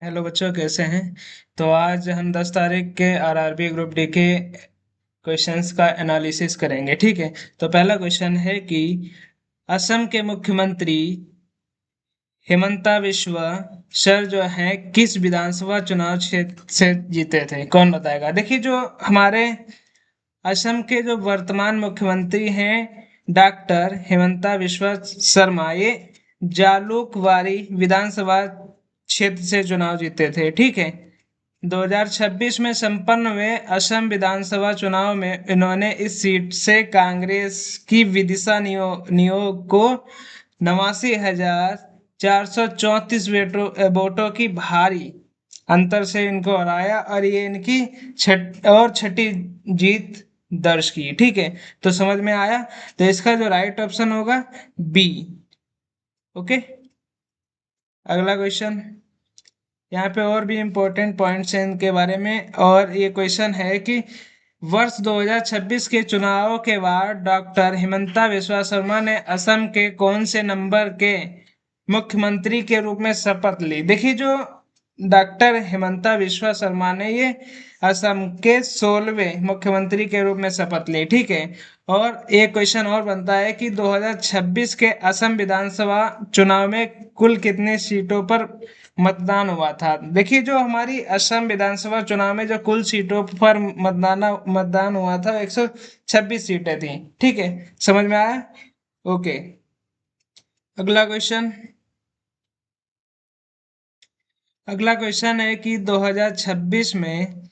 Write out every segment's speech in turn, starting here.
Hello बच्चों, कैसे हैं? तो आज हम 10 तारीख के आरआरबी ग्रुप डी के क्वेश्चंस का एनालिसिस करेंगे। ठीक है। तो पहला क्वेश्चन है कि असम के मुख्यमंत्री हिमंता बिस्वा सर जो हैं किस विधानसभा चुनाव क्षेत्र से जीते थे? कौन बताएगा? देखिए, जो हमारे असम के जो वर्तमान मुख्यमंत्री हैं डॉक्टर हिमंता बिस्वा शर्मा, ये जालुकबारी विधानसभा क्षेत्र से चुनाव जीते थे। ठीक है। 2026 में संपन्न हुए असम विधानसभा चुनाव में इन्होंने इस सीट से कांग्रेस की विदिशा नियोग को 89,434 वोटों की भारी अंतर से इनको हराया और ये इनकी छठी जीत दर्ज की। ठीक है। तो समझ में आया? तो इसका जो राइट ऑप्शन होगा बी। ओके। अगला क्वेश्चन। यहाँ पे और भी इम्पोर्टेंट पॉइंट्स हैं इनके बारे में, और ये क्वेश्चन है कि वर्ष 2026 के चुनाव के बाद डॉक्टर हिमंता बिस्वा शर्मा ने असम के कौन से नंबर के मुख्यमंत्री के रूप में शपथ ली? देखिए, जो डॉक्टर हिमंता बिस्वा शर्मा ने ये असम के 16वें मुख्यमंत्री के रूप में शपथ ली। ठीक है। और एक क्वेश्चन और बनता है कि 2026 के असम विधानसभा चुनाव में कुल कितनी सीटों पर मतदान हुआ था? देखिए, जो हमारी असम विधानसभा चुनाव में जो कुल सीटों पर मतदान हुआ था 126 सीटें थी। ठीक है। समझ में आया? ओके। अगला क्वेश्चन। अगला क्वेश्चन है कि 2026 में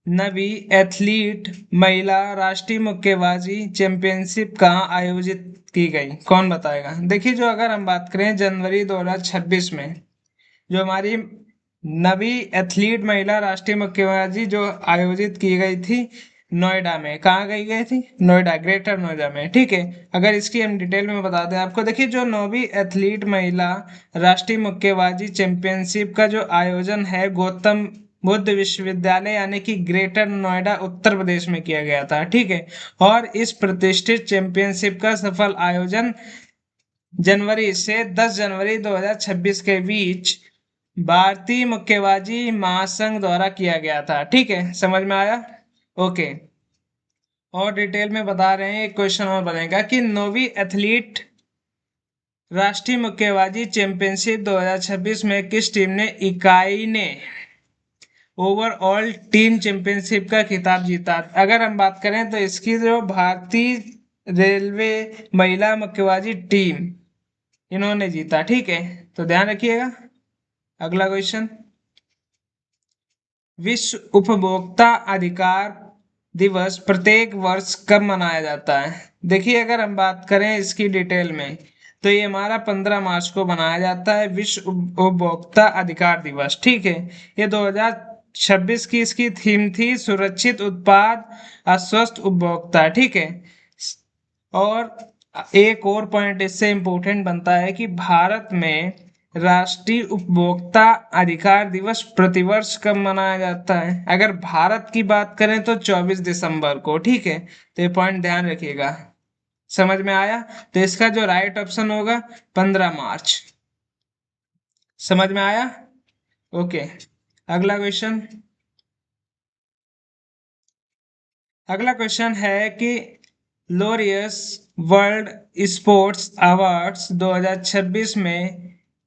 नवी एथलीट महिला राष्ट्रीय मुक्केबाजी चैंपियनशिप कहाँ आयोजित की गई? कौन बताएगा? देखिए, जो अगर हम बात करें जनवरी 2026 में जो हमारी नवी एथलीट महिला राष्ट्रीय मुक्केबाजी जो आयोजित की गई थी नोएडा में। कहाँ गई गई थी? नोएडा, ग्रेटर नोएडा में। ठीक है। अगर इसकी हम डिटेल में बता दें आपको, देखिए, जो नौवीं एथलीट महिला राष्ट्रीय मुक्केबाजी चैंपियनशिप का जो आयोजन है गौतम बुद्ध विश्वविद्यालय यानी कि ग्रेटर नोएडा उत्तर प्रदेश में किया गया था। ठीक है। और इस प्रतिष्ठित चैंपियनशिप का सफल आयोजन जनवरी से 10 जनवरी 2026 के बीच भारतीय मुक्केबाजी महासंघ द्वारा किया गया था। ठीक है। समझ में आया? ओके। और डिटेल में बता रहे हैं, एक क्वेश्चन और बनेगा कि नौवीं एथलीट राष्ट्रीय मुक्केबाजी चैंपियनशिप 2026 में किस टीम ने इकाई ने ओवरऑल टीम चैंपियनशिप का खिताब जीता? अगर हम बात करें तो इसकी जो भारतीय रेलवे महिला मुक्केबाजी टीम इन्होंने जीता। ठीक है। तो ध्यान रखिएगा। अगला क्वेश्चन। विश्व उपभोक्ता अधिकार दिवस प्रत्येक वर्ष कब मनाया जाता है? देखिए, अगर हम बात करें इसकी डिटेल में तो ये हमारा 15 मार्च को मनाया जाता है, विश्व उपभोक्ता अधिकार दिवस। ठीक है। ये 2026 की इसकी थीम थी सुरक्षित उत्पाद अस्वस्थ उपभोक्ता। ठीक है। और एक और पॉइंट इससे इम्पोर्टेंट बनता है कि भारत में राष्ट्रीय उपभोक्ता अधिकार दिवस प्रतिवर्ष कब मनाया जाता है? अगर भारत की बात करें तो 24 दिसंबर को। ठीक है। तो ये पॉइंट ध्यान रखिएगा। समझ में आया? तो इसका जो राइट ऑप्शन होगा 15 मार्च। समझ में आया? ओके। अगला क्वेश्चन। अगला क्वेश्चन है कि लोरियस वर्ल्ड स्पोर्ट्स अवार्ड्स 2026 में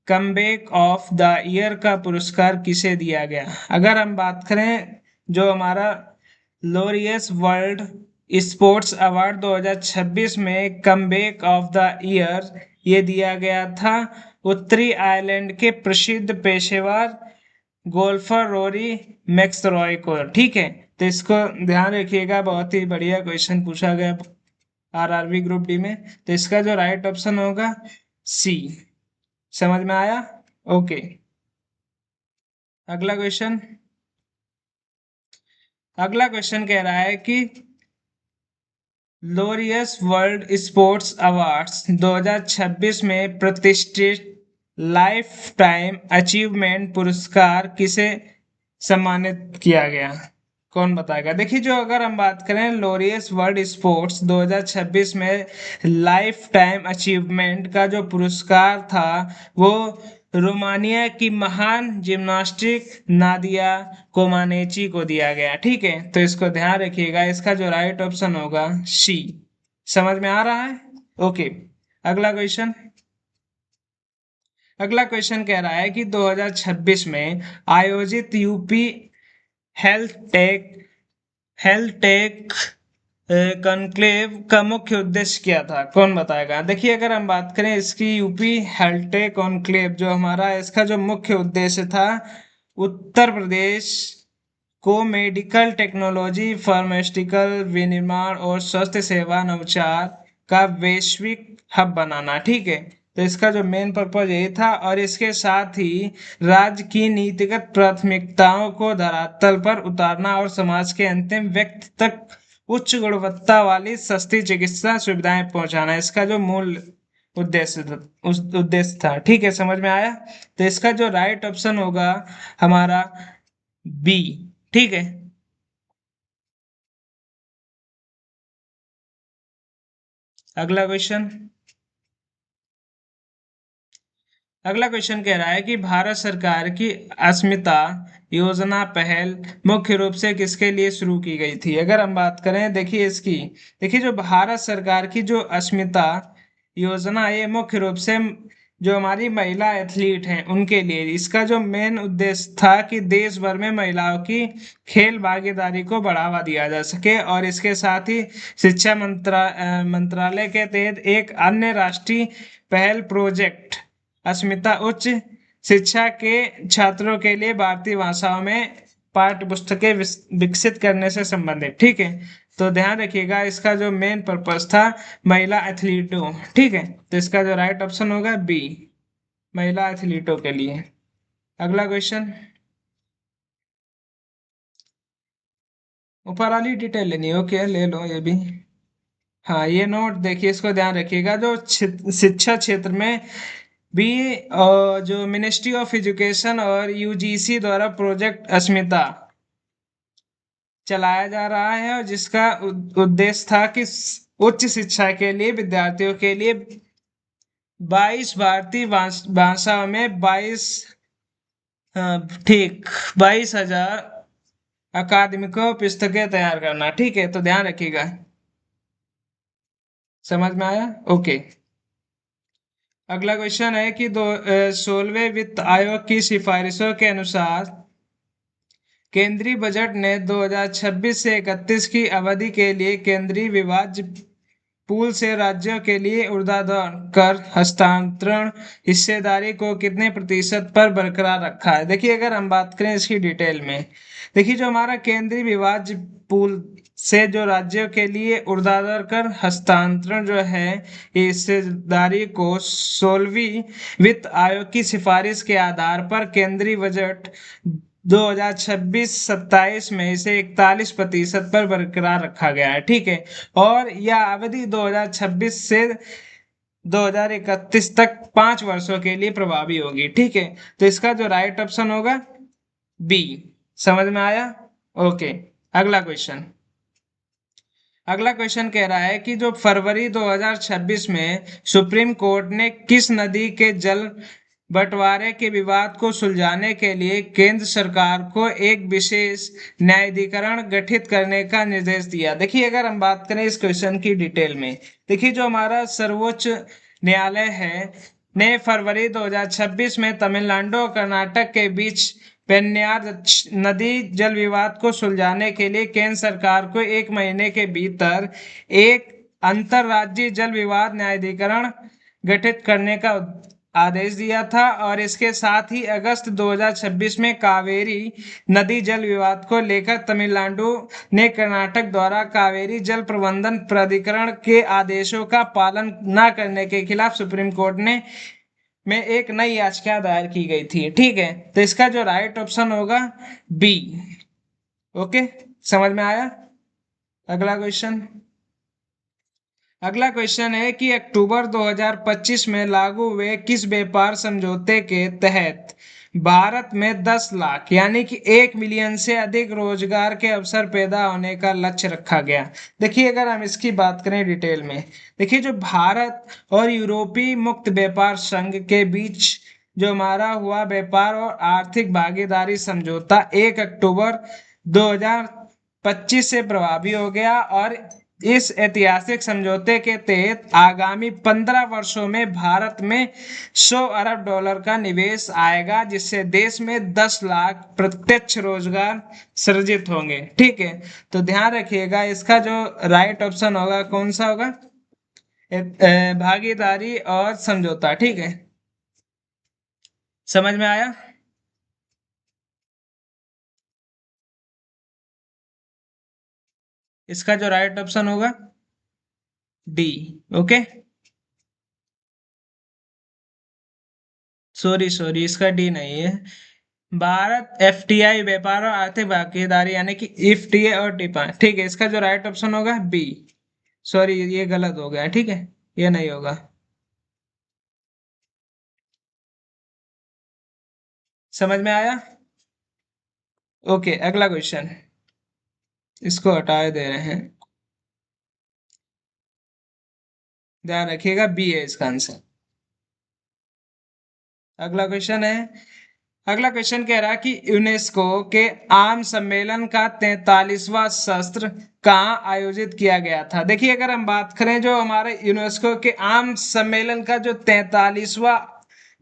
कमबैक ऑफ द ईयर का पुरस्कार किसे दिया गया? अगर हम बात करें जो हमारा लोरियस वर्ल्ड स्पोर्ट्स अवार्ड 2026 में कमबैक ऑफ द ईयर ये दिया गया था उत्तरी आयरलैंड के प्रसिद्ध पेशेवर गोल्फर रोरी मैक्सरॉय को। ठीक है। तो इसको ध्यान रखिएगा, बहुत ही बढ़िया क्वेश्चन पूछा गया आरआरबी ग्रुप डी में। तो इसका जो राइट ऑप्शन होगा सी। समझ में आया? ओके। अगला क्वेश्चन। अगला क्वेश्चन कह रहा है कि लोरियस वर्ल्ड स्पोर्ट्स अवार्ड्स 2026 में प्रतिष्ठित लाइफ टाइम अचीवमेंट पुरस्कार किसे सम्मानित किया गया? कौन बताएगा? देखिए, जो अगर हम बात करें लोरियस वर्ल्ड स्पोर्ट्स 2026 में लाइफ टाइम अचीवमेंट का जो पुरस्कार था वो रोमानिया की महान जिम्नास्टिक नादिया कोमानेची को दिया गया। ठीक है, तो इसको ध्यान रखिएगा, इसका जो राइट ऑप्शन होगा सी। समझ में आ रहा है? ओके। अगला क्वेश्चन। अगला क्वेश्चन कह रहा है कि 2026 में आयोजित UP health take health take conclave का मुख्य उद्देश्य क्या था? कौन बताएगा? देखिए, अगर हम बात करें इसकी यूपी हेल्थ टेक कॉन्क्लेव जो हमारा, इसका जो मुख्य उद्देश्य था, उत्तर प्रदेश को मेडिकल टेक्नोलॉजी, फार्मास्यूटिकल विनिर्माण और स्वास्थ्य सेवा नवाचार का वैश्विक हब बनाना। ठीक है, तो इसका जो मेन पर्पज यही था, और इसके साथ ही राज्य की नीतिगत प्राथमिकताओं को धरातल पर उतारना और समाज के अंतिम व्यक्ति तक उच्च गुणवत्ता वाली सस्ती चिकित्सा सुविधाएं पहुंचाना, इसका जो मूल उद्देश्य था। ठीक है, समझ में आया? तो इसका जो राइट ऑप्शन होगा हमारा बी। ठीक है। अगला क्वेश्चन। अगला क्वेश्चन कह रहा है कि भारत सरकार की अस्मिता योजना पहल मुख्य रूप से किसके लिए शुरू की गई थी? अगर हम बात करें, देखिए इसकी, देखिए जो भारत सरकार की जो अस्मिता योजना है, ये मुख्य रूप से जो हमारी महिला एथलीट हैं उनके लिए, इसका जो मेन उद्देश्य था कि देश भर में महिलाओं की खेल भागीदारी को बढ़ावा दिया जा सके, और इसके साथ ही शिक्षा मंत्रालय के तहत एक अन्य राष्ट्रीय पहल प्रोजेक्ट अस्मिता उच्च शिक्षा के छात्रों के लिए भारतीय भाषाओं में पाठ्य पुस्तकें विकसित करने से संबंधित। ठीक है, तो ध्यान रखिएगा, इसका जो मेन पर्पस था महिला एथलीटों। ठीक है, तो इसका जो राइट ऑप्शन होगा बी, महिला एथलीटों के लिए। अगला क्वेश्चन। ऊपर वाली डिटेल लेनी है, ओके ले लो ये भी। हाँ, ये नोट देखिए, इसको ध्यान रखिएगा, जो शिक्षा क्षेत्र में भी जो मिनिस्ट्री ऑफ एजुकेशन और यूजीसी द्वारा प्रोजेक्ट अस्मिता चलाया जा रहा है, और जिसका उद्देश्य था कि उच्च शिक्षा के लिए विद्यार्थियों के लिए 22 भारतीय भाषाओं में 22, ठीक, 22,000 अकादमिकों पुस्तकें तैयार करना। ठीक है, तो ध्यान रखिएगा। समझ में आया? ओके। अगला क्वेश्चन है कि 16वें वित्त आयोग की सिफारिशों के अनुसार केंद्रीय बजट ने 2026 से 31 की अवधि के लिए केंद्रीय विभाज्य पूल से राज्यों के लिए ऊर्ध्वाधर कर हस्तांतरण हिस्सेदारी को कितने प्रतिशत पर बरकरार रखा है? देखिए, अगर हम बात करें इसकी डिटेल में, देखिए जो हमारा केंद्रीय विभाज्य पूल से जो राज्यों के लिए ऊर्ध्वाधर कर हस्तांतरण जो है, ये हिस्सेदारी को 16वीं वित्त आयोग की सिफारिश के आधार पर केंद्रीय बजट 2026-27 में इसे 41% पर बरकरार रखा गया है। ठीक है, और यह अवधि 2026 से 2031 तक 5 वर्षों के लिए प्रभावी होगी। ठीक है, तो इसका जो राइट ऑप्शन होगा बी। समझ में आया? ओके। अगला क्वेश्चन। अगला क्वेश्चन कह रहा है कि जो फरवरी 2026 में सुप्रीम कोर्ट ने किस नदी के जल बंटवारे के विवाद को सुलझाने के लिए केंद्र सरकार को एक विशेष न्यायाधिकरण गठित करने का निर्देश दिया? देखिए, अगर हम बात करें इस क्वेश्चन की डिटेल में, देखिए जो हमारा सर्वोच्च न्यायालय है ने फरवरी 2026 में तमिलनाडु और कर्नाटक के बीच पेन्नार नदी जल विवाद को सुलझाने के लिए केंद्र सरकार को 1 महीने के भीतर एक अंतरराज्यीय जल विवाद न्यायाधिकरण गठित करने का आदेश दिया था, और इसके साथ ही अगस्त 2026 में कावेरी नदी जल विवाद को लेकर तमिलनाडु ने कर्नाटक द्वारा कावेरी जल प्रबंधन प्राधिकरण के आदेशों का पालन न करने के खिलाफ सुप्रीम कोर्ट में एक नई याचिका दायर की गई थी। ठीक है, तो इसका जो राइट ऑप्शन होगा बी। ओके, समझ में आया? अगला क्वेश्चन। अगला क्वेश्चन है कि अक्टूबर 2025 में लागू हुए किस व्यापार समझौते के तहत भारत में 10 लाख यानी कि 1 मिलियन से अधिक रोजगार के अवसर पैदा होने का लक्ष्य रखा गया? देखिए, अगर हम इसकी बात करें डिटेल में, देखिए जो भारत और यूरोपीय मुक्त व्यापार संघ के बीच जो हमारा हुआ व्यापार और आर्थिक भागीदारी समझौता 1 अक्टूबर 2025 से प्रभावी हो गया, और इस ऐतिहासिक समझौते के तहत आगामी 15 वर्षों में भारत में 100 अरब डॉलर का निवेश आएगा, जिससे देश में 10 लाख प्रत्यक्ष रोजगार सृजित होंगे। ठीक है, तो ध्यान रखिएगा, इसका जो राइट ऑप्शन होगा कौन सा होगा? भागीदारी और समझौता। ठीक है, समझ में आया? इसका जो राइट ऑप्शन होगा डी। ओके, सॉरी सॉरी, इसका डी नहीं है। भारत एफटीआई व्यापार और आर्थिक भागीदारी यानी कि एफटीए और टीपा। ठीक है, इसका जो राइट ऑप्शन होगा बी। सॉरी, ये गलत हो गया। ठीक है, ये नहीं होगा। समझ में आया? ओके, अगला क्वेश्चन, इसको हटा दे रहे हैं। ध्यान रखिएगा, बी है इसका आंसर। अगला क्वेश्चन है, अगला क्वेश्चन कह रहा है कि यूनेस्को के आम सम्मेलन का 43वां सत्र कहाँ आयोजित किया गया था? देखिए, अगर हम बात करें जो हमारे यूनेस्को के आम सम्मेलन का जो 43वां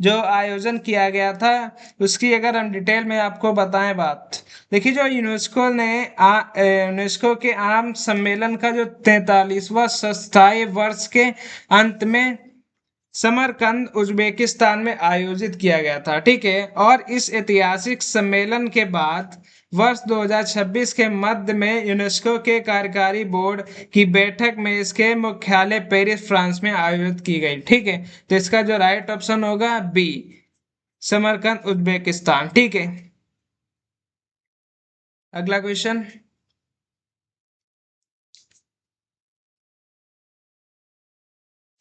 जो आयोजन किया गया था, उसकी अगर हम डिटेल में आपको बताएं बात। देखिए, जो यूनेस्को ने यूनेस्को के आम सम्मेलन का जो 43वां सत्र था, ये वर्ष के अंत में समरकंद उज्बेकिस्तान में आयोजित किया गया था। ठीक है, और इस ऐतिहासिक सम्मेलन के बाद वर्ष 2026 के मध्य में यूनेस्को के कार्यकारी बोर्ड की बैठक में इसके मुख्यालय पेरिस, फ्रांस में आयोजित की गई। ठीक है, तो इसका जो राइट ऑप्शन होगा बी, समरकंद उज्बेकिस्तान। ठीक है, अगला क्वेश्चन,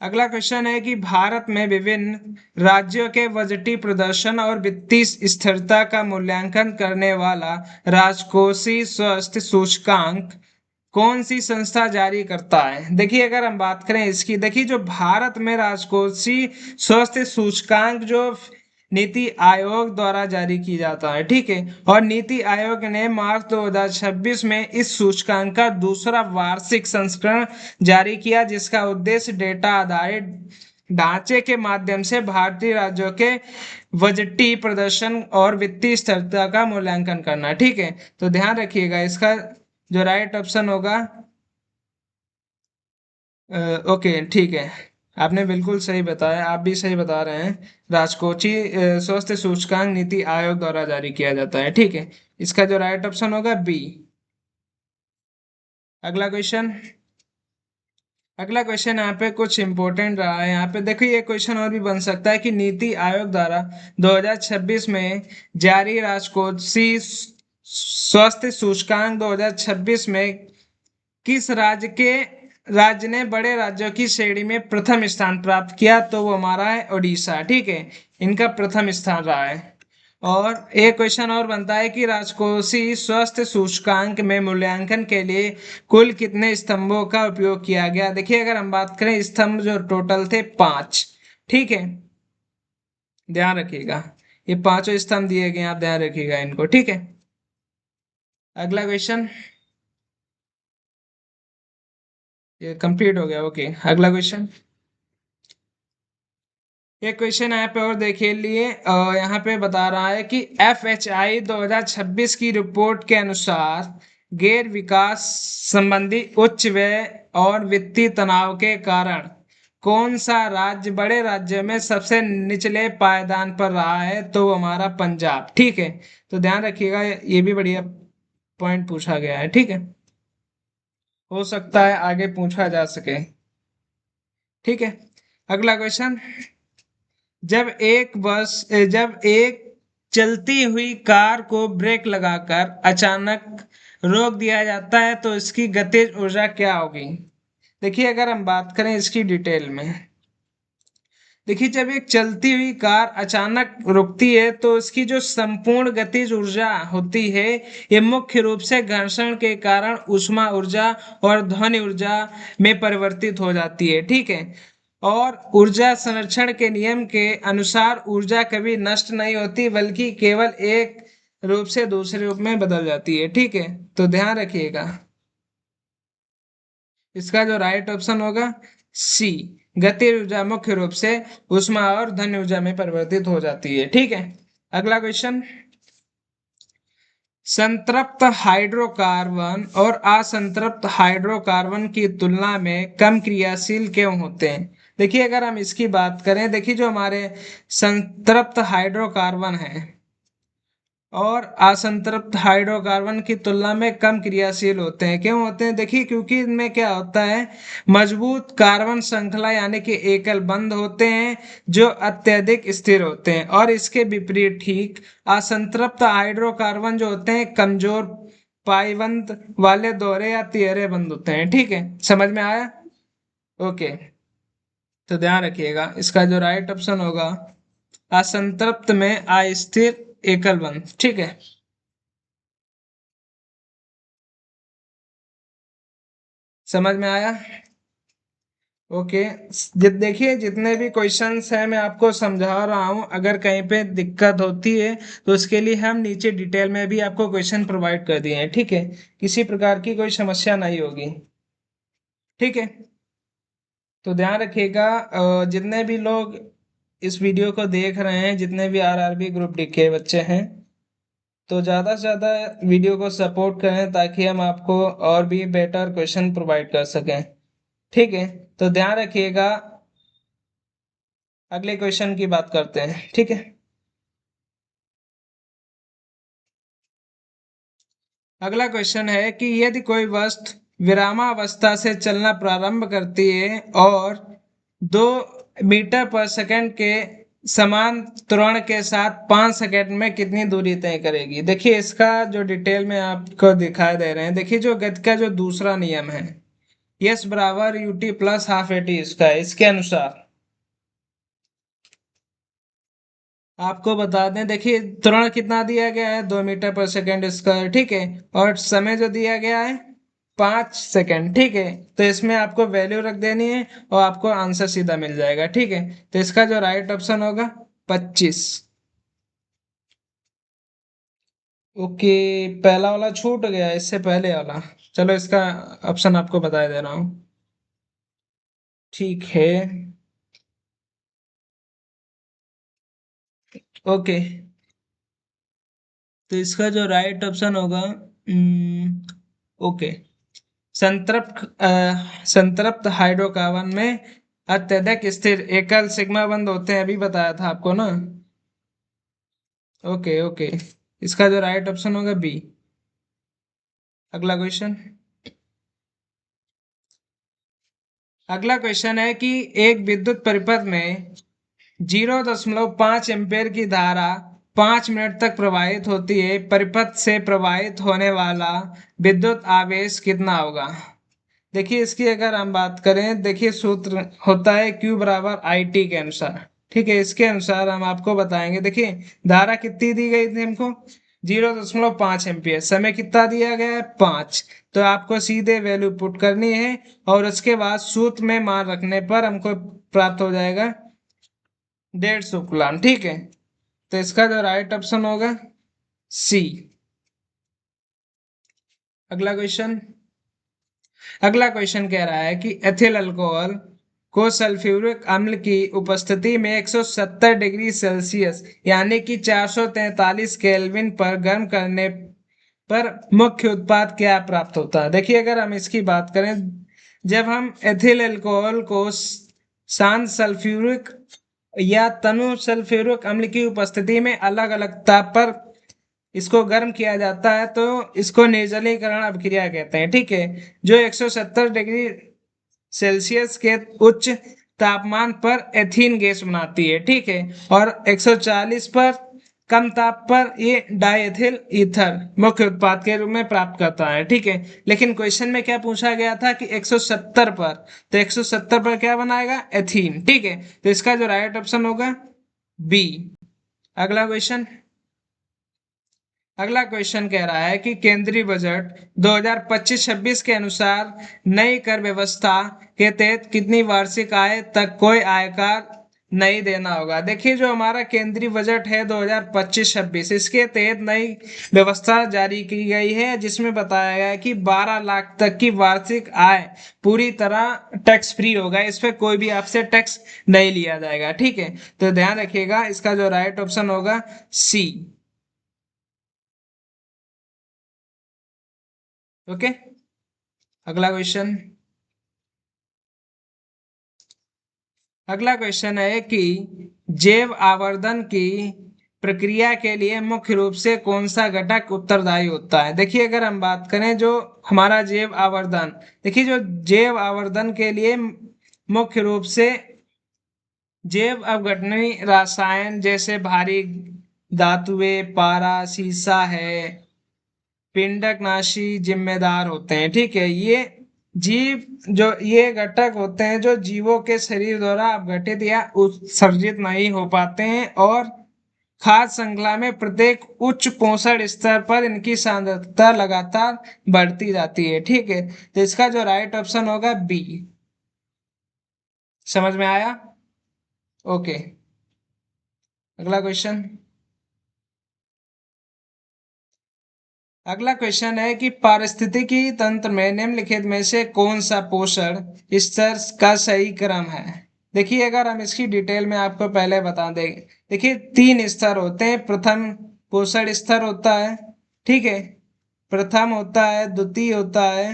अगला क्वेश्चन है कि भारत में विभिन्न राज्यों के बजटीय प्रदर्शन और वित्तीय स्थिरता का मूल्यांकन करने वाला राजकोषीय स्वास्थ्य सूचकांक कौन सी संस्था जारी करता है? देखिए, अगर हम बात करें इसकी, देखिए जो भारत में राजकोषीय स्वास्थ्य सूचकांक जो नीति आयोग द्वारा जारी की जाता है। ठीक है, और नीति आयोग ने मार्च 2026 में इस सूचकांक का दूसरा वार्षिक संस्करण जारी किया, जिसका उद्देश्य डेटा आधारित ढांचे के माध्यम से भारतीय राज्यों के बजटीय प्रदर्शन और वित्तीय स्थिरता का मूल्यांकन करना। ठीक है, तो ध्यान रखिएगा, इसका जो राइट ऑप्शन होगा ओके, ठीक है, आपने बिल्कुल सही बताया, आप भी सही बता रहे हैं। राजकोषीय स्वास्थ्य सूचकांक नीति आयोग द्वारा जारी किया जाता है। ठीक है, इसका जो राइट ऑप्शन होगा बी। अगला क्वेश्चन, अगला क्वेश्चन यहाँ पे कुछ इंपॉर्टेंट रहा है। यहाँ पे देखो, ये क्वेश्चन और भी बन सकता है कि नीति आयोग द्वारा 2026 में जारी राजकोषीय स्वास्थ्य सूचकांक 2026 में किस राज्य ने बड़े राज्यों की श्रेणी में प्रथम स्थान प्राप्त किया? तो वो हमारा है उड़ीसा। ठीक है, इनका प्रथम स्थान रहा है। और एक क्वेश्चन और बनता है कि राजकोषीय स्वास्थ्य सूचकांक में मूल्यांकन के लिए कुल कितने स्तंभों का उपयोग किया गया? देखिए, अगर हम बात करें, स्तंभ जो टोटल थे 5। ठीक है, ध्यान रखिएगा, ये पांचों स्तंभ दिए गए, आप ध्यान रखिएगा इनको। ठीक है, अगला क्वेश्चन, ये कंप्लीट हो गया। ओके, अगला क्वेश्चन, एक क्वेश्चन यहाँ पे और देखे लिए, यहाँ पे बता रहा है कि FHI 2026 की रिपोर्ट के अनुसार गैर विकास संबंधी उच्च व्यय और वित्तीय तनाव के कारण कौन सा राज्य बड़े राज्यों में सबसे निचले पायदान पर रहा है? तो वो हमारा पंजाब। ठीक है, तो ध्यान रखिएगा, ये भी बढ़िया पॉइंट पूछा गया है। ठीक है, हो सकता है आगे पूछा जा सके। ठीक है, अगला क्वेश्चन, जब एक चलती हुई कार को ब्रेक लगाकर अचानक रोक दिया जाता है तो इसकी गतिज ऊर्जा क्या होगी? देखिए, अगर हम बात करें इसकी डिटेल में, देखिए जब एक चलती हुई कार अचानक रुकती है तो इसकी जो संपूर्ण गतिज ऊर्जा होती है, ये मुख्य रूप से घर्षण के कारण ऊष्मा ऊर्जा और ध्वनि ऊर्जा में परिवर्तित हो जाती है। ठीक है, और ऊर्जा संरक्षण के नियम के अनुसार ऊर्जा कभी नष्ट नहीं होती बल्कि केवल एक रूप से दूसरे रूप में बदल जाती है। ठीक है, तो ध्यान रखिएगा। इसका जो राइट ऑप्शन होगा सी, गतिज ऊर्जा मुख्य रूप से ऊष्मा और धन ऊर्जा में परिवर्तित हो जाती है। ठीक है, अगला क्वेश्चन। संतृप्त हाइड्रोकार्बन और असंतृप्त हाइड्रोकार्बन की तुलना में कम क्रियाशील क्यों होते हैं? देखिए, अगर हम इसकी बात करें, देखिए जो हमारे संतृप्त हाइड्रोकार्बन है और असंतृप्त हाइड्रोकार्बन की तुलना में कम क्रियाशील होते हैं। क्यों होते हैं? देखिए, क्योंकि इनमें क्या होता है, मजबूत कार्बन श्रृंखला यानी कि एकल बंध होते हैं जो अत्यधिक स्थिर होते हैं, और इसके विपरीत ठीक असंतृप्त हाइड्रोकार्बन जो होते हैं कमजोर पाइबंद वाले दोहरे या तिहरे बंध होते हैं। ठीक है, समझ में आया? ओके, तो ध्यान रखिएगा, इसका जो राइट ऑप्शन होगा असंतृप्त में अस्थिर एकल बंध। ठीक है, समझ में आया? ओके, देखिए जितने भी क्वेश्चंस हैं मैं आपको समझा रहा हूं, अगर कहीं पे दिक्कत होती है तो उसके लिए हम नीचे डिटेल में भी आपको क्वेश्चन प्रोवाइड कर दिए हैं। ठीक है, किसी प्रकार की कोई समस्या नहीं होगी। ठीक है, तो ध्यान रखिएगा, जितने भी लोग इस वीडियो को देख रहे हैं, जितने भी आरआरबी ग्रुप डी के बच्चे हैं, तो ज़्यादा से ज़्यादा वीडियो को सपोर्ट करें ताकि हम आपको और भी बेटर क्वेश्चन प्रोवाइड कर सकें। ठीक है, तो ध्यान रखिएगा, अगले क्वेश्चन की बात करते हैं। ठीक है, अगला क्वेश्चन है कि यदि कोई वस्तु विरामावस्था से चलना प्रारंभ करती है और 2 मीटर पर सेकंड के समान त्वरण के साथ 5 सेकंड में कितनी दूरी तय करेगी? देखिए, इसका जो डिटेल में आपको दिखाई दे रहे हैं, देखिए जो गति का जो दूसरा नियम है, यस बराबर यूटी प्लस हाफ एटी, इसका है। इसके अनुसार आपको बता दें, देखिए त्वरण कितना दिया गया है, 2 मीटर पर सेकंड स्क्वायर। ठीक है, और समय जो दिया गया है 5 सेकंड। ठीक है, तो इसमें आपको वैल्यू रख देनी है और आपको आंसर सीधा मिल जाएगा। ठीक है, तो इसका जो राइट ऑप्शन होगा 25। ओके, पहला वाला छूट गया, इससे पहले वाला। चलो, इसका ऑप्शन आपको बता दे रहा हूँ। ठीक है, ओके, तो इसका जो राइट ऑप्शन होगा, ओके, संतृप्त हाइड्रोकार्बन में अत्यधिक स्थिर एकल सिग्मा बंध होते हैं, अभी बताया था आपको ना। ओके ओके, इसका जो राइट ऑप्शन होगा बी। अगला क्वेश्चन। अगला क्वेश्चन है कि एक विद्युत परिपथ में 0.5 एम्पीयर की धारा 5 मिनट तक प्रवाहित होती है, परिपथ से प्रवाहित होने वाला विद्युत आवेश कितना होगा? देखिए, इसकी अगर हम बात करें, देखिए सूत्र होता है Q बराबर आई टी के अनुसार। ठीक है, इसके अनुसार हम आपको बताएंगे। देखिए, धारा कितनी दी गई थी हमको, 0.5 एम्पियर, समय कितना दिया गया है 5, तो आपको सीधे वैल्यू पुट करनी है और उसके बाद सूत्र में मान रखने पर हमको प्राप्त हो जाएगा 150 कूलाम। ठीक है, तो इसका जो राइट ऑप्शन होगा सी। अगला क्वेश्चन। अगला क्वेश्चन कह रहा है कि एथिल अल्कोहल को सल्फ्यूरिक अम्ल की उपस्थिति में 170 डिग्री सेल्सियस यानी कि 443 केल्विन पर गर्म करने पर मुख्य उत्पाद क्या प्राप्त होता है? देखिए, अगर हम इसकी बात करें, जब हम एथिल अल्कोहल को शांत सल्फ्यूरिक या तनु सल्फ्यूरिक अम्ल की उपस्थिति में अलग अलग ताप पर इसको गर्म किया जाता है तो इसको निर्जलीकरण अभिक्रिया कहते हैं। ठीक है, जो 170 डिग्री सेल्सियस के उच्च तापमान पर एथीन गैस बनाती है। ठीक है, और 140 पर कम ताप पर ये डाइएथिल ईथर मुख्य उत्पाद के रूप में प्राप्त करता है। ठीक है, लेकिन क्वेश्चन में क्या पूछा गया था कि 170 पर, तो 170 पर क्या बनाएगा, एथीन। ठीक है, तो इसका जो राइट ऑप्शन होगा बी। अगला क्वेश्चन। अगला क्वेश्चन कह रहा है कि केंद्रीय बजट 2025-26 के अनुसार नई कर व्यवस्था के तहत कितनी वार्षिक आय तक कोई आयकर नहीं देना होगा। देखिए जो हमारा केंद्रीय बजट है 2025-26, इसके तहत नई व्यवस्था जारी की गई है जिसमें बताया गया है कि 12 लाख तक की वार्षिक आय पूरी तरह टैक्स फ्री होगा, इस पे कोई भी आपसे टैक्स नहीं लिया जाएगा। ठीक है, तो ध्यान रखिएगा इसका जो राइट ऑप्शन होगा सी। ओके, अगला क्वेश्चन। अगला क्वेश्चन है कि जैव आवर्धन की प्रक्रिया के लिए मुख्य रूप से कौन सा घटक उत्तरदायी होता है। देखिए अगर हम बात करें जो हमारा जैव आवर्धन, देखिए जो जैव आवर्धन के लिए मुख्य रूप से जैव अपघटनीय रसायन जैसे भारी धातुएं, पारा, सीसा है, पिंडकनाशी जिम्मेदार होते हैं। ठीक है, ये जीव जो ये घटक होते हैं जो जीवों के शरीर द्वारा अपघटित या उत्सर्जित नहीं हो पाते हैं और खाद्य श्रृंखला में प्रत्येक उच्च पोषण स्तर पर इनकी सांद्रता लगातार बढ़ती जाती है। ठीक है, तो इसका जो राइट ऑप्शन होगा बी। समझ में आया? ओके, अगला क्वेश्चन। अगला क्वेश्चन है कि पारिस्थितिकी तंत्र में निम्नलिखित में से कौन सा पोषण स्तर का सही क्रम है। देखिए अगर हम इसकी डिटेल में आपको पहले बता दें, देखिए 3 स्तर होते हैं। प्रथम पोषण स्तर होता है, ठीक है, प्रथम होता है, द्वितीय होता है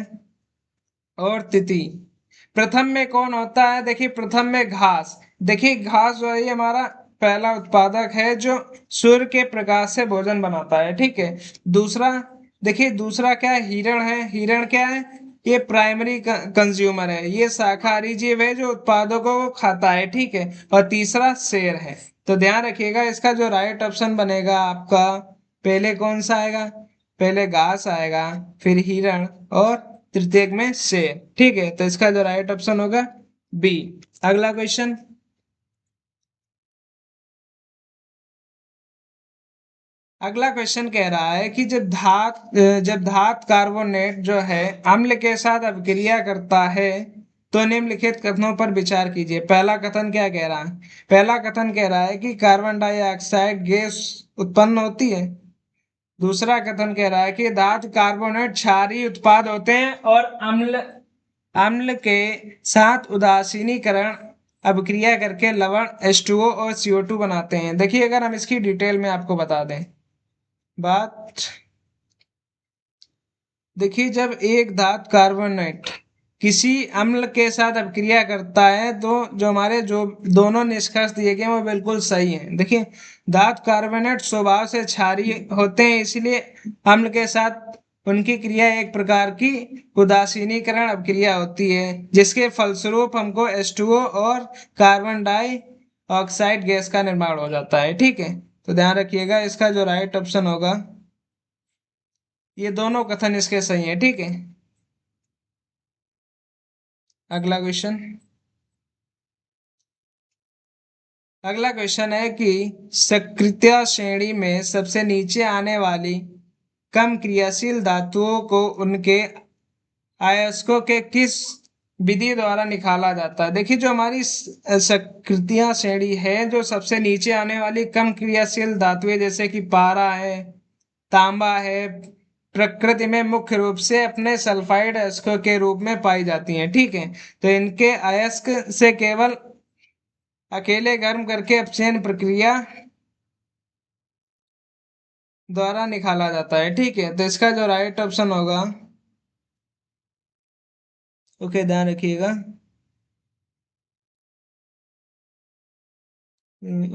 और तृतीय। प्रथम में कौन होता है? देखिए प्रथम में घास। देखिए घास जो है ये हमारा पहला उत्पादक है जो सूर्य के प्रकाश से भोजन बनाता है। ठीक है, दूसरा, देखिए दूसरा क्या है? हिरण है। हिरण क्या है? ये प्राइमरी कंज्यूमर है, ये शाकाहारी जीव है जो उत्पादों को खाता है। ठीक है, और तीसरा शेर है। तो ध्यान रखिएगा इसका जो राइट ऑप्शन बनेगा आपका, पहले कौन सा आएगा? पहले घास आएगा, फिर हिरण और तृतीय में शेर। ठीक है, तो इसका जो राइट ऑप्शन होगा बी। अगला क्वेश्चन। अगला क्वेश्चन कह रहा है कि जब धात कार्बोनेट जो है अम्ल के साथ अभिक्रिया करता है तो निम्नलिखित कथनों पर विचार कीजिए। पहला कथन क्या कह रहा है? पहला कथन कह रहा है कि कार्बन डाइऑक्साइड गैस उत्पन्न होती है। दूसरा कथन कह रहा है कि धातु कार्बोनेट क्षारीय उत्पाद होते हैं और अम्ल अम्ल के साथ उदासीनीकरण अभिक्रिया करके लवण H2O और CO2 बनाते हैं। देखिए अगर हम इसकी डिटेल में आपको बता दें बात, देखिए जब एक धातु कार्बोनेट किसी अम्ल के साथ अभिक्रिया करता है तो जो दोनों निष्कर्ष दिए गए हैं वो बिल्कुल सही हैं। देखिए धातु कार्बोनेट स्वभाव से क्षारीय होते हैं, इसलिए अम्ल के साथ उनकी क्रिया एक प्रकार की उदासीनीकरण अभिक्रिया होती है जिसके फलस्वरूप हमको H2O और कार्बन डाई ऑक्साइड गैस का निर्माण हो जाता है। ठीक है, तो ध्यान रखिएगा इसका जो राइट ऑप्शन होगा, ये दोनों कथन इसके सही है। ठीक है, अगला क्वेश्चन। अगला क्वेश्चन है कि सक्रिय श्रेणी में सबसे नीचे आने वाली कम क्रियाशील धातुओं को उनके अयस्कों के किस विधि द्वारा निकाला जाता है। देखिए जो हमारी सक्रिय श्रेणी है, जो सबसे नीचे आने वाली कम क्रियाशील धातुएं जैसे कि पारा है, तांबा है, प्रकृति में मुख्य रूप से अपने सल्फाइड अयस्कों के रूप में पाई जाती हैं। ठीक है, तो इनके अयस्क से केवल अकेले गर्म करके अपचयन प्रक्रिया द्वारा निकाला जाता है। ठीक है, तो इसका जो राइट ऑप्शन होगा, ओके ध्यान रखिएगा,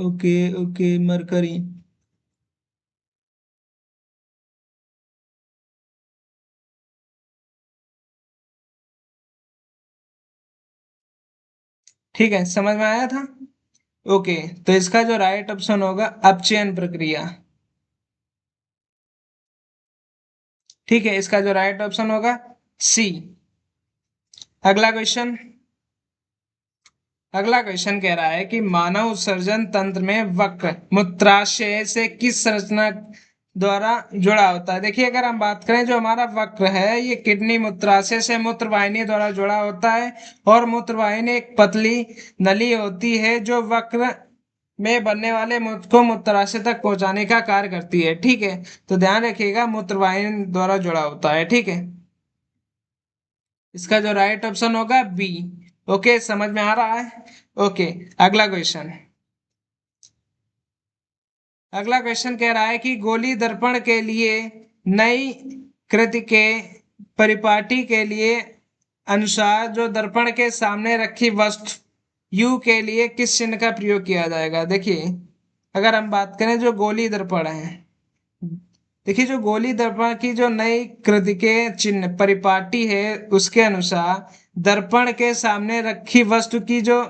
ओके ओके, मरकरी। ठीक है, समझ में आया था? ओके, तो इसका जो राइट ऑप्शन होगा अपचयन प्रक्रिया। ठीक है, इसका जो राइट ऑप्शन होगा सी। अगला क्वेश्चन। अगला क्वेश्चन कह रहा है कि मानव उत्सर्जन तंत्र में वक्र मूत्राशय से किस संरचना द्वारा जुड़ा होता है। देखिए अगर हम बात करें जो हमारा वक्र है ये किडनी मूत्राशय से मूत्र वाहिनी द्वारा जुड़ा होता है और मूत्र वाहिनी एक पतली नली होती है जो वक्र में बनने वाले मूत्र को मूत्राशय तक पहुंचाने का कार्य करती है। ठीक है, तो ध्यान रखिएगा मूत्र वाहिनी द्वारा जुड़ा होता है। ठीक है, इसका जो राइट ऑप्शन होगा बी। ओके, समझ में आ रहा है? ओके, अगला क्वेश्चन। अगला क्वेश्चन कह रहा है कि गोली दर्पण के लिए नई कृति के परिपाटी के लिए अनुसार जो दर्पण के सामने रखी वस्तु यू के लिए किस चिन्ह का प्रयोग किया जाएगा। देखिए अगर हम बात करें जो गोली दर्पण है, देखिए जो गोली दर्पण की जो नई कृति के चिन्ह परिपाटी है उसके अनुसार दर्पण के सामने रखी वस्तु की जो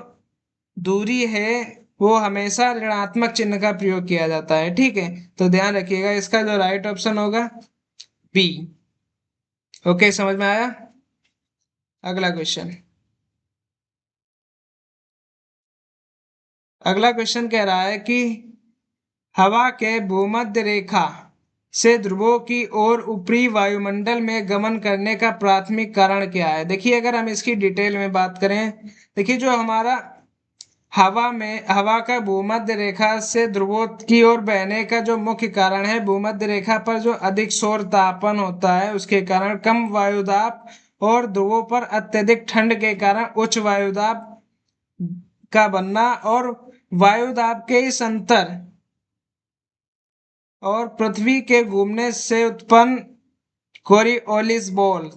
दूरी है वो हमेशा ऋणात्मक चिन्ह का प्रयोग किया जाता है। ठीक है, तो ध्यान रखिएगा इसका जो राइट ऑप्शन होगा बी। ओके, समझ में आया? अगला क्वेश्चन। अगला क्वेश्चन कह रहा है कि हवा के भूमध्य रेखा से ध्रुवों की ओर ऊपरी वायुमंडल में गमन करने का प्राथमिक कारण क्या है। देखिए अगर हम इसकी डिटेल में बात करें, देखिए जो हमारा हवा का भूमध्य रेखा से ध्रुवों की ओर बहने का जो मुख्य कारण है, भूमध्य रेखा पर जो अधिक सौर तापन होता है उसके कारण कम वायुदाब और ध्रुवों पर अत्यधिक ठंड के कारण उच्च वायुदाब का बनना और वायुदाब के इस अंतर और पृथ्वी के घूमने से उत्पन्न कोरियोलिस बॉल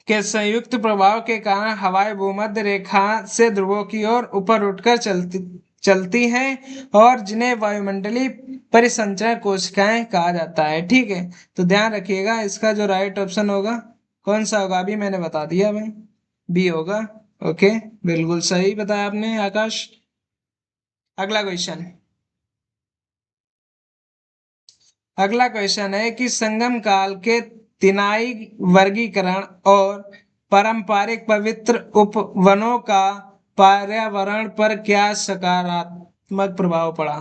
के संयुक्त प्रभाव के कारण हवाएं भूमध्य रेखा से ध्रुवों की ओर ऊपर उठकर चलती चलती हैं और जिन्हें वायुमंडलीय परिसंचरण कोशिकाएं कहा जाता है। ठीक है, तो ध्यान रखिएगा इसका जो राइट ऑप्शन होगा कौन सा होगा, अभी मैंने बता दिया भाई, बी होगा। ओके, बिल्कुल सही बताया आपने आकाश। अगला क्वेश्चन। अगला क्वेश्चन है कि संगम काल के तिनाई वर्गीकरण और पारंपरिक पवित्र उपवनों का पर्यावरण पर क्या सकारात्मक प्रभाव पड़ा।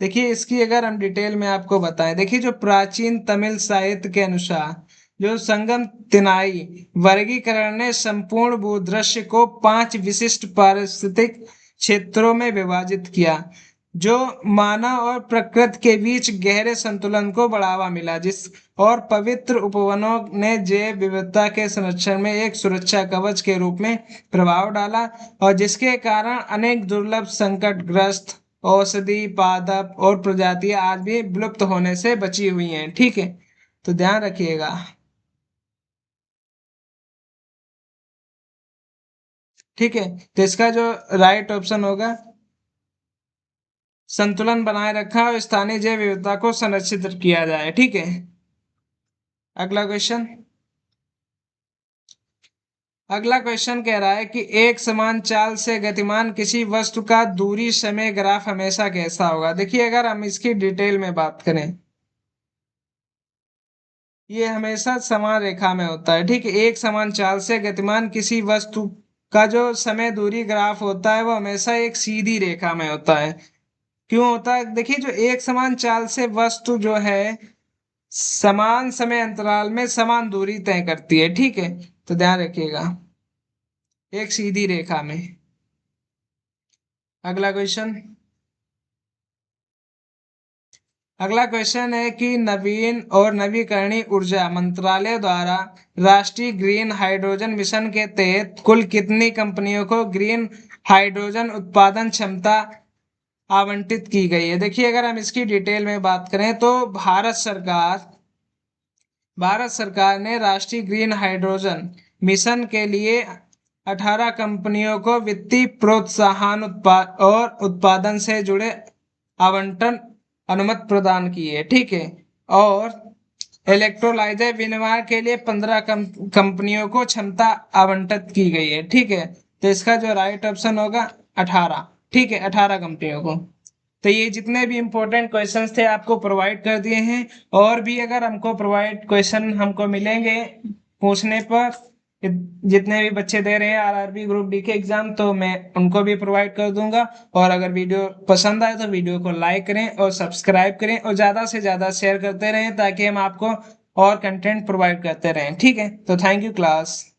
देखिए इसकी अगर हम डिटेल में आपको बताएं, देखिए जो प्राचीन तमिल साहित्य के अनुसार जो संगम तिनाई वर्गीकरण ने संपूर्ण भूदृश्य को 5 विशिष्ट पारिस्थितिक क्षेत्रों में विभाजित किया जो मानव और प्रकृति के बीच गहरे संतुलन को बढ़ावा मिला, जिस और पवित्र उपवनों ने जैव विविधता के संरक्षण में एक सुरक्षा कवच के रूप में प्रभाव डाला और जिसके कारण अनेक दुर्लभ संकटग्रस्त औषधि पादप और प्रजातियां आज भी विलुप्त होने से बची हुई हैं। ठीक है, तो ध्यान रखिएगा। ठीक है, तो इसका जो राइट ऑप्शन होगा संतुलन बनाए रखा और स्थानीय जैव विविधता को संरक्षित किया जाए। ठीक है, अगला क्वेश्चन। अगला क्वेश्चन कह रहा है कि एक समान चाल से गतिमान किसी वस्तु का दूरी समय ग्राफ हमेशा कैसा होगा। देखिए अगर हम इसकी डिटेल में बात करें, ये हमेशा समान रेखा में होता है। ठीक है, एक समान चाल से गतिमान किसी वस्तु का जो समय दूरी ग्राफ होता है वो हमेशा एक सीधी रेखा में होता है। क्यों होता है? देखिए जो एक समान चाल से वस्तु जो है समान समय अंतराल में समान दूरी तय करती है। ठीक है, तो ध्यान रखिएगा एक सीधी रेखा में। अगला क्वेश्चन। अगला क्वेश्चन है कि नवीन और नवीकरणीय ऊर्जा मंत्रालय द्वारा राष्ट्रीय ग्रीन हाइड्रोजन मिशन के तहत कुल कितनी कंपनियों को ग्रीन हाइड्रोजन उत्पादन क्षमता आवंटित की गई है। देखिए अगर हम इसकी डिटेल में बात करें तो भारत सरकार ने राष्ट्रीय ग्रीन हाइड्रोजन मिशन के लिए 18 कंपनियों को वित्तीय प्रोत्साहन और उत्पादन से जुड़े आवंटन अनुमति प्रदान की है। ठीक है, और इलेक्ट्रोलाइजर विनिर्माण के लिए 15 कंपनियों को क्षमता आवंटित की गई है। ठीक है, तो इसका जो राइट ऑप्शन होगा 18। ठीक है, 18 कंपनियों को। तो ये जितने भी इंपॉर्टेंट क्वेश्चंस थे आपको प्रोवाइड कर दिए हैं और भी अगर हमको प्रोवाइड क्वेश्चन हमको मिलेंगे पूछने पर जितने भी बच्चे दे रहे हैं आरआरबी ग्रुप डी के एग्जाम, तो मैं उनको भी प्रोवाइड कर दूंगा। और अगर वीडियो पसंद आए तो वीडियो को लाइक करें और सब्सक्राइब करें और ज्यादा से ज्यादा शेयर करते रहें, ताकि हम आपको और कंटेंट प्रोवाइड करते रहें। ठीक है, तो थैंक यू क्लास।